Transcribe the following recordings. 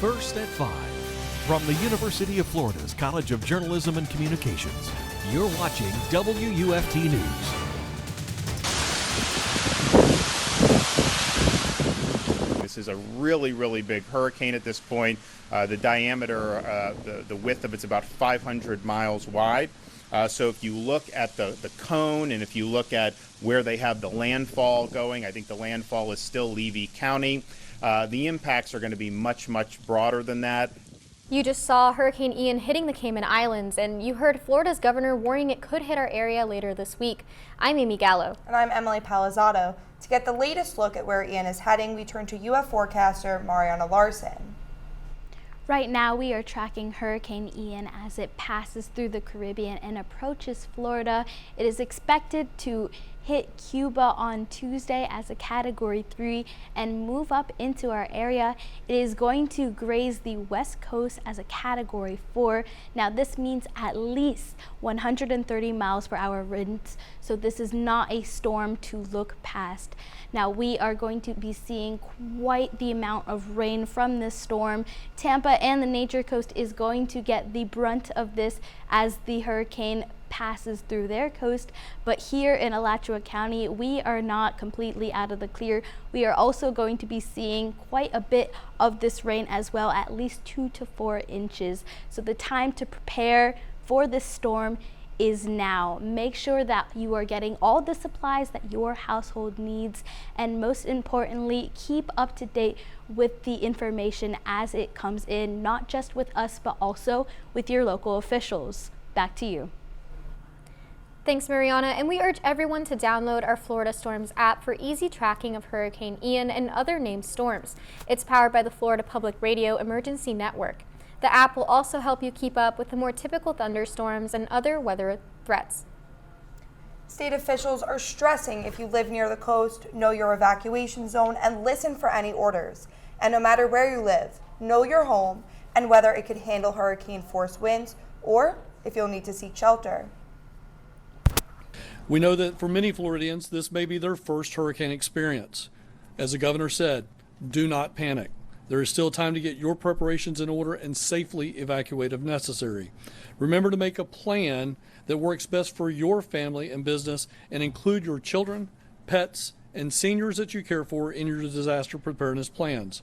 First at 5. From the University of Florida's College of Journalism and Communications, you're watching WUFT News. This is a really big hurricane at this point. The diameter, the width of it's about 500 miles wide. So if you look at the cone and if you look at where they have the landfall going, I think the landfall is still Levy County. The impacts are going to be much broader than that. You just saw Hurricane Ian hitting the Cayman Islands, and you heard Florida's governor warning it could hit our area later this week. I'm Amy Galo. And I'm Emily Palazzotto. To get the latest look at where Ian is heading, we turn to UF forecaster Mariana Larsen. Right now, we are tracking Hurricane Ian as it passes through the Caribbean and approaches Florida. It is expected to hit Cuba on Tuesday as a Category 3 and move up into our area. It is going to graze the west coast as a Category 4. Now, this means at least 130 miles per hour winds, so this is not a storm to look past. Now, we are going to be seeing quite the amount of rain from this storm. Tampa and the Nature Coast is going to get the brunt of this as the hurricane passes through their coast, but here in Alachua County, we are not completely out of the clear. We are also going to be seeing quite a bit of this rain as well, at least 2 to 4 inches. So the time to prepare for this storm is now. Make sure that you are getting all the supplies that your household needs, and most importantly, keep up to date with the information as it comes in, not just with us, but also with your local officials. Back to you. Thanks, Mariana, and we urge everyone to download our Florida Storms app for easy tracking of Hurricane Ian and other named storms. It's powered by the Florida Public Radio Emergency Network. The app will also help you keep up with the more typical thunderstorms and other weather threats. State officials are stressing if you live near the coast, know your evacuation zone and listen for any orders. And no matter where you live, know your home and whether it could handle hurricane force winds or if you'll need to seek shelter. We know that for many Floridians, this may be their first hurricane experience. As the governor said, do not panic. There is still time to get your preparations in order and safely evacuate if necessary. Remember to make a plan that works best for your family and business and include your children, pets, and seniors that you care for in your disaster preparedness plans.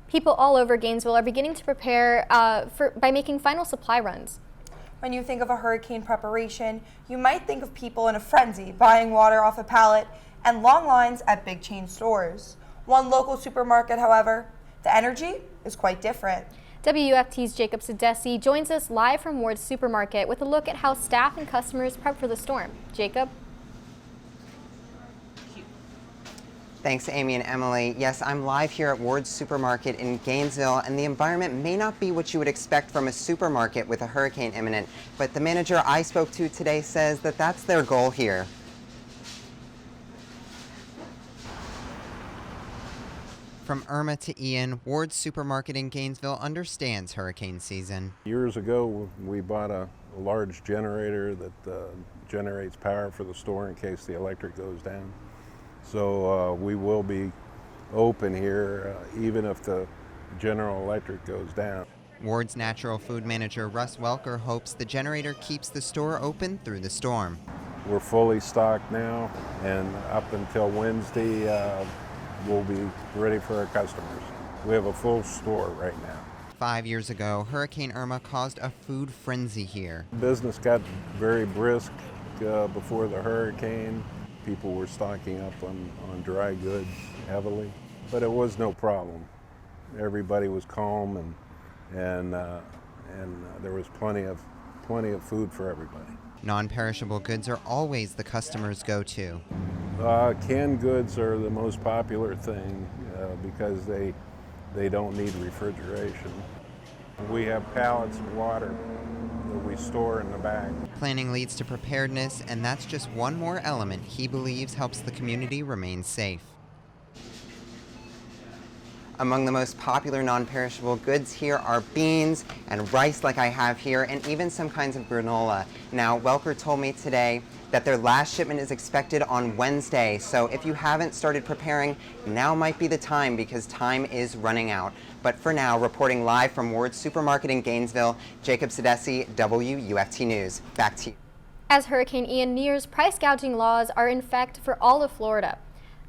People all over Gainesville are beginning to prepare by making final supply runs. When you think of a hurricane preparation, you might think of people in a frenzy buying water off a pallet and long lines at big chain stores. One local supermarket, however, the energy is quite different. WUFT's Jacob Sedesse joins us live from Ward's Supermarket with a look at how staff and customers prep for the storm. Jacob? Thanks, Amy and Emily. Yes, I'm live here at Ward's Supermarket in Gainesville, and the environment may not be what you would expect from a supermarket with a hurricane imminent, but the manager I spoke to today says that that's their goal here. From Irma to Ian, Ward's Supermarket in Gainesville understands hurricane season. Years ago, we bought a large generator that generates power for the store in case the electric goes down. So we will be open here even if the General Electric goes down. Ward's natural food manager Russ Welker hopes the generator keeps the store open through the storm. We're fully stocked now, and up until Wednesday we'll be ready for our customers. We have a full store right now. 5 years ago, Hurricane Irma caused a food frenzy here. Business got very brisk before the hurricane. People were stocking up on dry goods heavily, but it was no problem. Everybody was calm, and there was plenty of food for everybody. Non-perishable goods are always the customers' go-to. Canned goods are the most popular thing because they don't need refrigeration. We have pallets of water that we store in the back. Planning leads to preparedness, and that's just one more element he believes helps the community remain safe. Among the most popular non-perishable goods here are beans and rice like I have here, and even some kinds of granola. Now, Welker told me today that their last shipment is expected on Wednesday, so if you haven't started preparing, now might be the time because time is running out. But for now, reporting live from Ward's Supermarket in Gainesville, Jacob Sedesse, WUFT News. Back to you. As Hurricane Ian nears, price gouging laws are in effect for all of Florida.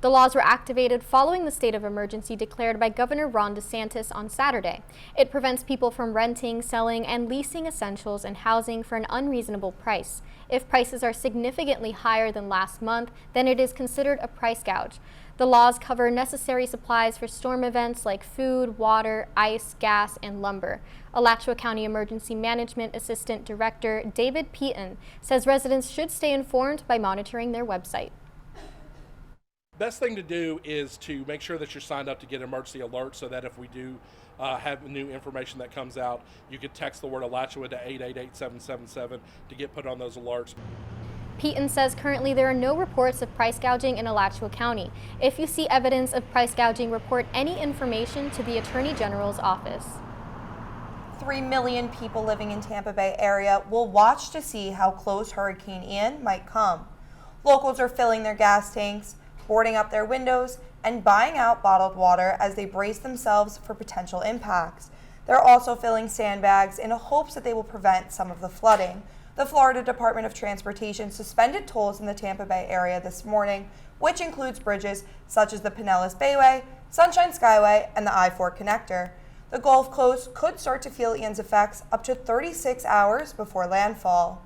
The laws were activated following the state of emergency declared by Governor Ron DeSantis on Saturday. It prevents people from renting, selling, and leasing essentials and housing for an unreasonable price. If prices are significantly higher than last month, then it is considered a price gouge. The laws cover necessary supplies for storm events like food, water, ice, gas, and lumber. Alachua County Emergency Management Assistant Director David Peaton says residents should stay informed by monitoring their website. Best thing to do is to make sure that you're signed up to get emergency alerts so that if we do have new information that comes out, you could text the word Alachua to 888-777 to get put on those alerts. Peaton says currently there are no reports of price gouging in Alachua County. If you see evidence of price gouging, report any information to the Attorney General's office. 3 million people living in Tampa Bay area will watch to see how close Hurricane Ian might come. Locals are filling their gas tanks, boarding up their windows, and buying out bottled water as they brace themselves for potential impacts. They're also filling sandbags in hopes that they will prevent some of the flooding. The Florida Department of Transportation suspended tolls in the Tampa Bay area this morning, which includes bridges such as the Pinellas Bayway, Sunshine Skyway, and the I-4 connector. The Gulf Coast could start to feel Ian's effects up to 36 hours before landfall.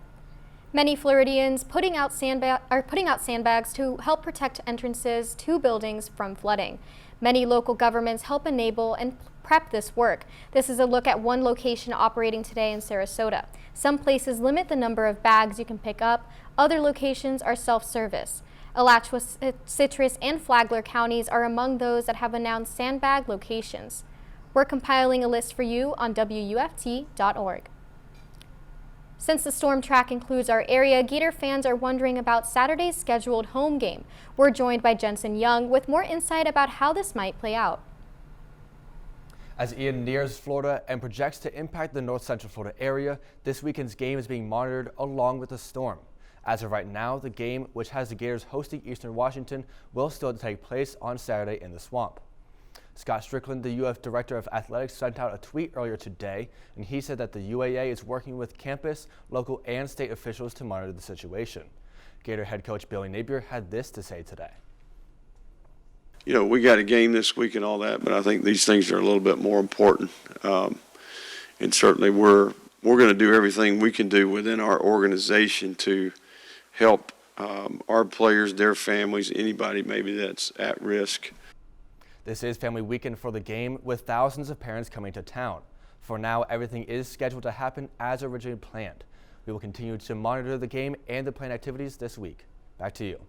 Many Floridians are putting out sandbags to help protect entrances to buildings from flooding. Many local governments help enable and prep this work. This is a look at one location operating today in Sarasota. Some places limit the number of bags you can pick up. Other locations are self-service. Alachua, Citrus, and Flagler counties are among those that have announced sandbag locations. We're compiling a list for you on WUFT.org. Since the storm track includes our area, Gator fans are wondering about Saturday's scheduled home game. We're joined by Jensen Young with more insight about how this might play out. As Ian nears Florida and projects to impact the north central Florida area, this weekend's game is being monitored along with the storm. As of right now, the game, which has the Gators hosting Eastern Washington, will still take place on Saturday in the Swamp. Scott Strickland, the UF Director of Athletics, sent out a tweet earlier today, and he said that the UAA is working with campus, local, and state officials to monitor the situation. Gator head coach Billy Napier had this to say today. You know, we got a game this week and all that, but I think these things are a little bit more important. And certainly we're going to do everything we can do within our organization to help our players, their families, anybody maybe that's at risk. This is family weekend for the game, with thousands of parents coming to town. For now, everything is scheduled to happen as originally planned. We will continue to monitor the game and the planned activities this week. Back to you.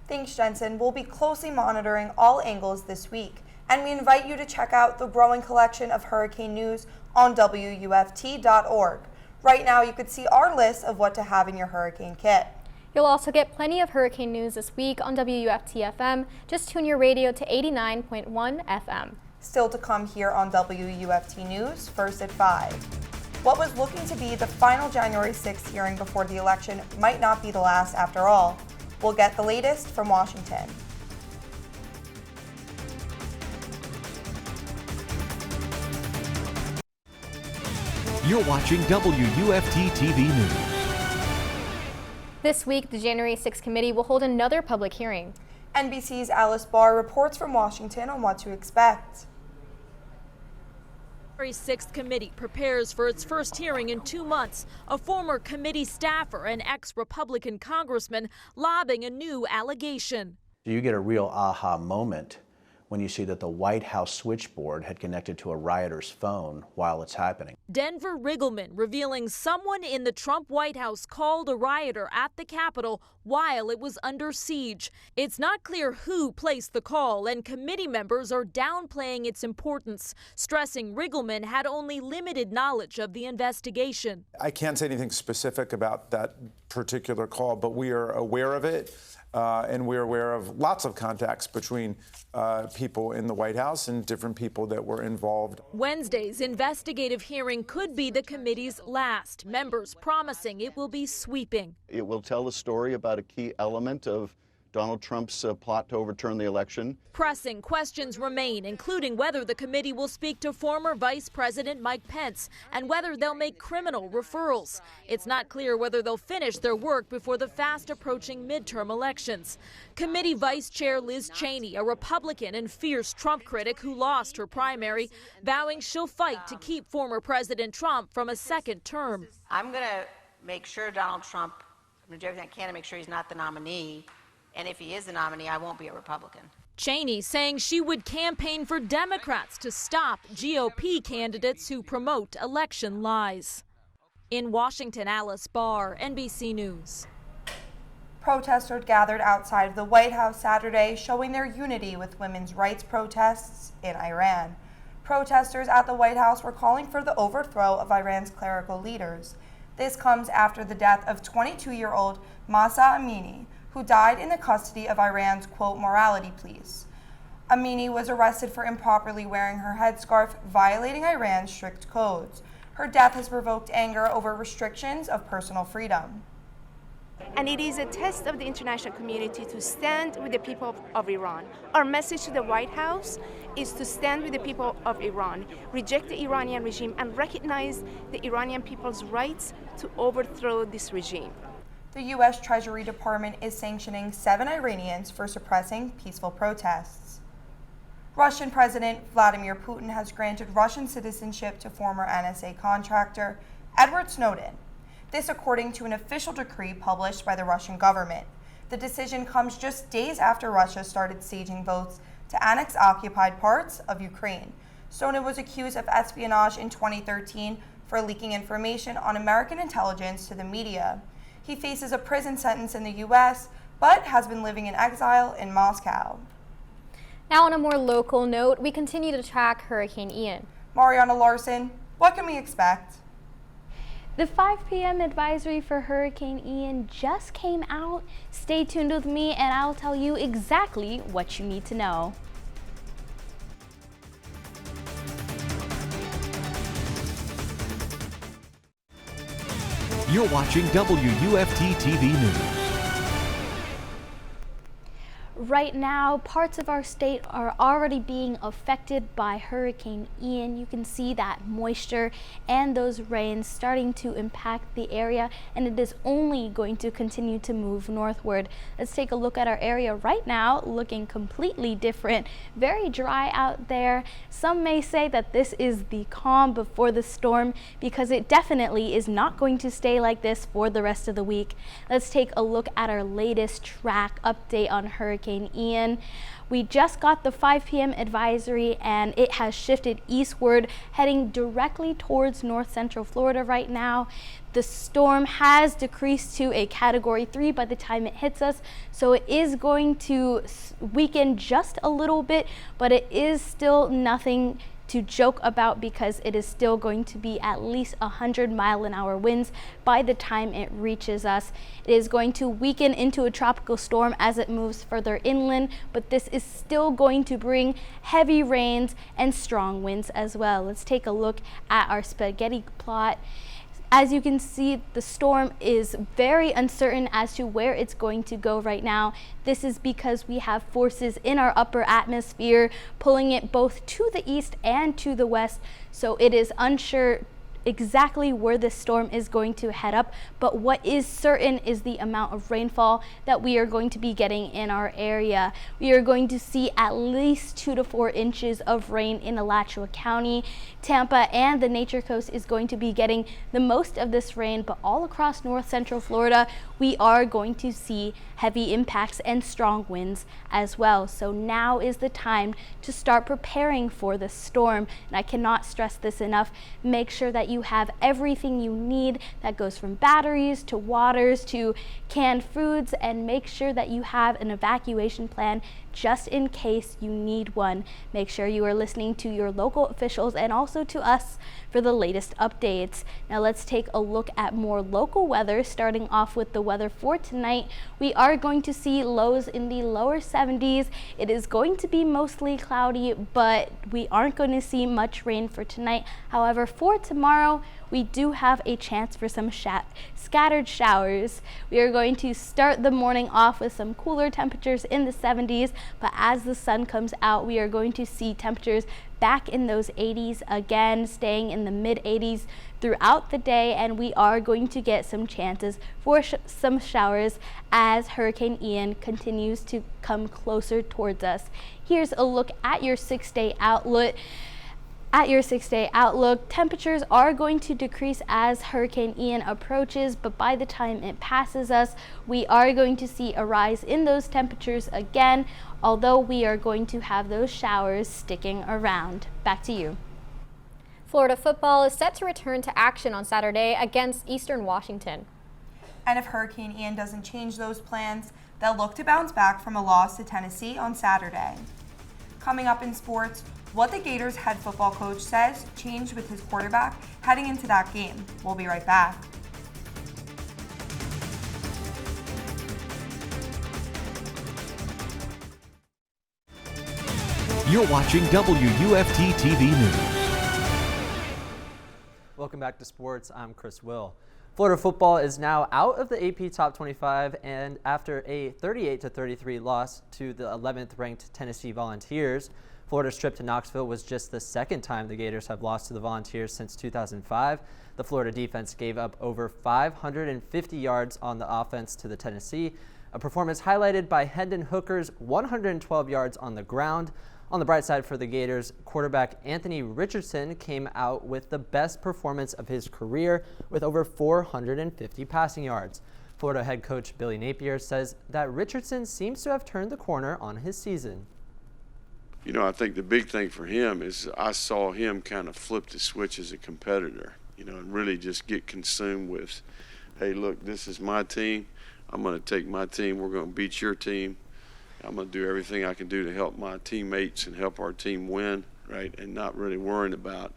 Thanks, Jensen. We'll be closely monitoring all angles this week, and we invite you to check out the growing collection of hurricane news on WUFT.org. Right now, you could see our list of what to have in your hurricane kit. You'll also get plenty of hurricane news this week on WUFT-FM. Just tune your radio to 89.1 FM. Still to come here on WUFT News, first at 5. What was looking to be the final January 6th hearing before the election might not be the last after all. We'll get the latest from Washington. You're watching WUFT-TV News. This week, the January 6th committee will hold another public hearing. NBC's Alice Barr reports from Washington on what to expect. January 6th committee prepares for its first hearing in 2 months. A former committee staffer and ex-Republican congressman lobbing a new allegation. You get a real aha moment when you see that the White House switchboard had connected to a rioter's phone while it's happening. Denver Riggleman revealing someone in the Trump White House called a rioter at the Capitol while it was under siege. It's not clear who placed the call, and committee members are downplaying its importance, stressing Riggleman had only limited knowledge of the investigation. I can't say anything specific about that particular call, but we are aware of it. And we're aware of lots of contacts between people in the White House and different people that were involved. Wednesday's investigative hearing could be the committee's last, members promising it will be sweeping. It will tell the story about a key element of Donald Trump's plot to overturn the election. Pressing questions remain, including whether the committee will speak to former Vice President Mike Pence and whether they'll make criminal referrals. It's not clear whether they'll finish their work before the fast-approaching midterm elections. Committee Vice Chair Liz Cheney, a Republican and fierce Trump critic who lost her primary, vowing she'll fight to keep former President Trump from a second term. I'm going to make sure Donald Trump, I'm going to do everything I can to make sure he's not the nominee. And if he is the nominee, I won't be a Republican. Cheney saying she would campaign for Democrats to stop GOP candidates who promote election lies. In Washington, Alice Barr, NBC News. Protesters gathered outside of the White House Saturday, showing their unity with women's rights protests in Iran. Protesters at the White House were calling for the overthrow of Iran's clerical leaders. This comes after the death of 22-year-old Mahsa Amini, who died in the custody of Iran's, quote, morality police. Amini was arrested for improperly wearing her headscarf, violating Iran's strict codes. Her death has provoked anger over restrictions of personal freedom. And it is a test of the international community to stand with the people of Iran. Our message to the White House is to stand with the people of Iran, reject the Iranian regime, and recognize the Iranian people's rights to overthrow this regime. The U.S. Treasury Department is sanctioning 7 Iranians for suppressing peaceful protests. Russian President Vladimir Putin has granted Russian citizenship to former NSA contractor Edward Snowden. This according to an official decree published by the Russian government. The decision comes just days after Russia started staging votes to annex occupied parts of Ukraine. Snowden was accused of espionage in 2013 for leaking information on American intelligence to the media. He faces a prison sentence in the U.S., but has been living in exile in Moscow. Now on a more local note, we continue to track Hurricane Ian. Mariana, Larsen, what can we expect? The 5 p.m. advisory for Hurricane Ian just came out. Stay tuned with me and I'll tell you exactly what you need to know. You're watching WUFT-TV News. Right now, parts of our state are already being affected by Hurricane Ian. You can see that moisture and those rains starting to impact the area, and it is only going to continue to move northward. Let's take a look at our area right now, looking completely different. Very dry out there. Some may say that this is the calm before the storm, because it definitely is not going to stay like this for the rest of the week. Let's take a look at our latest track update on Hurricane Ian. We just got the 5 p.m. advisory and it has shifted eastward, heading directly towards north central Florida right now. The storm has decreased to a Category 3 by the time it hits us, so it is going to weaken just a little bit, but it is still nothing to joke about because it is still going to be at least 100-mile-an-hour winds by the time it reaches us. It is going to weaken into a tropical storm as it moves further inland, but this is still going to bring heavy rains and strong winds as well. Let's take a look at our spaghetti plot. As you can see, the storm is very uncertain as to where it's going to go right now. This is because we have forces in our upper atmosphere pulling it both to the east and to the west, so it is unsure exactly where this storm is going to head up, but what is certain is the amount of rainfall that we are going to be getting in our area. We are going to see at least 2 to 4 inches of rain in Alachua County. Tampa and the Nature Coast is going to be getting the most of this rain, but all across north central Florida, we are going to see heavy impacts and strong winds as well. So now is the time to start preparing for the storm, and I cannot stress this enough. Make sure that you have everything you need. That goes from batteries to waters to canned foods, and make sure that you have an evacuation plan just in case you need one. Make sure you are listening to your local officials and also to us for the latest updates. Now let's take a look at more local weather, starting off with the weather for tonight. We are going to see lows in the lower 70s. It is going to be mostly cloudy, but we aren't going to see much rain for tonight. However, for tomorrow, we do have a chance for some scattered showers. We are going to start the morning off with some cooler temperatures in the 70s, but as the sun comes out, we are going to see temperatures back in those 80s again, staying in the mid 80s throughout the day, and we are going to get some chances for some showers as Hurricane Ian continues to come closer towards us. Here's a look at your 6-day outlook. Temperatures are going to decrease as Hurricane Ian approaches, but by the time it passes us, we are going to see a rise in those temperatures again, although we are going to have those showers sticking around. Back to you. Florida football is set to return to action on Saturday against Eastern Washington. And if Hurricane Ian doesn't change those plans, they'll look to bounce back from a loss to Tennessee on Saturday. Coming up in sports, what the Gators head football coach says changed with his quarterback heading into that game. We'll be right back. You're watching WUFT-TV News. Welcome back to sports. I'm Chris Will. Florida football is now out of the AP Top 25, and after a 38-33 loss to the 11th ranked Tennessee Volunteers, Florida's trip to Knoxville was just the second time the Gators have lost to the Volunteers since 2005. The Florida defense gave up over 550 yards on the offense to the Tennessee, a performance highlighted by Hendon Hooker's 112 yards on the ground. On the bright side for the Gators, quarterback Anthony Richardson came out with the best performance of his career with over 450 passing yards. Florida head coach Billy Napier says that Richardson seems to have turned the corner on his season. You know, I think the big thing for him is I saw him kind of flip the switch as a competitor, you know, and really just get consumed with, hey, look, this is my team. I'm going to take my team. We're going to beat your team. I'm going to do everything I can do to help my teammates and help our team win, right, and not really worrying about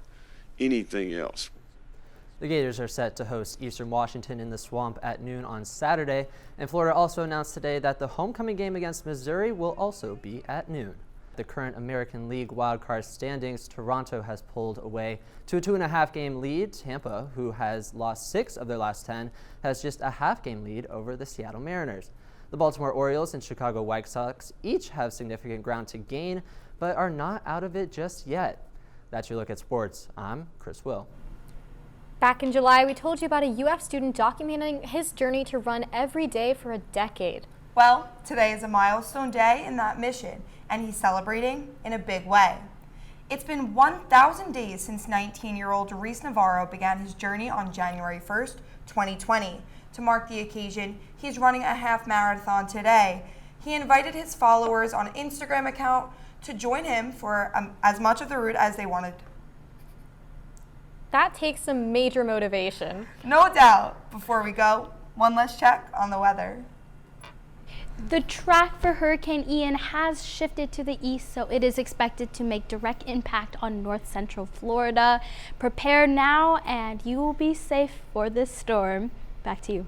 anything else. The Gators are set to host Eastern Washington in the Swamp at noon on Saturday, and Florida also announced today that the homecoming game against Missouri will also be at noon. The current American League wildcard standings, Toronto has pulled away to a 2.5-game lead. Tampa, who has lost 6 of their last 10, has just a half-game lead over the Seattle Mariners. The Baltimore Orioles and Chicago White Sox each have significant ground to gain, but are not out of it just yet. That's your look at sports. I'm Chris Will. Back in July, we told you about a UF student documenting his journey to run every day for a decade. Well, today is a milestone day in that mission, and he's celebrating in a big way. It's been 1,000 days since 19-year-old Reese Navarro began his journey on January 1st, 2020. To mark the occasion, he's running a half marathon today. He invited his followers on an Instagram account to join him for as much of the route as they wanted. That takes some major motivation. No doubt. Before we go, one last check on the weather. The track for Hurricane Ian has shifted to the east, so it is expected to make direct impact on north central Florida. Prepare now and you will be safe for this storm. Back to you.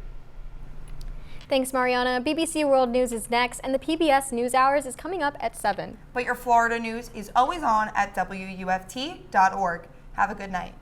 Thanks, Mariana. BBC World News is next, and the PBS NewsHours is coming up at 7. But your Florida news is always on at WUFT.org. Have a good night.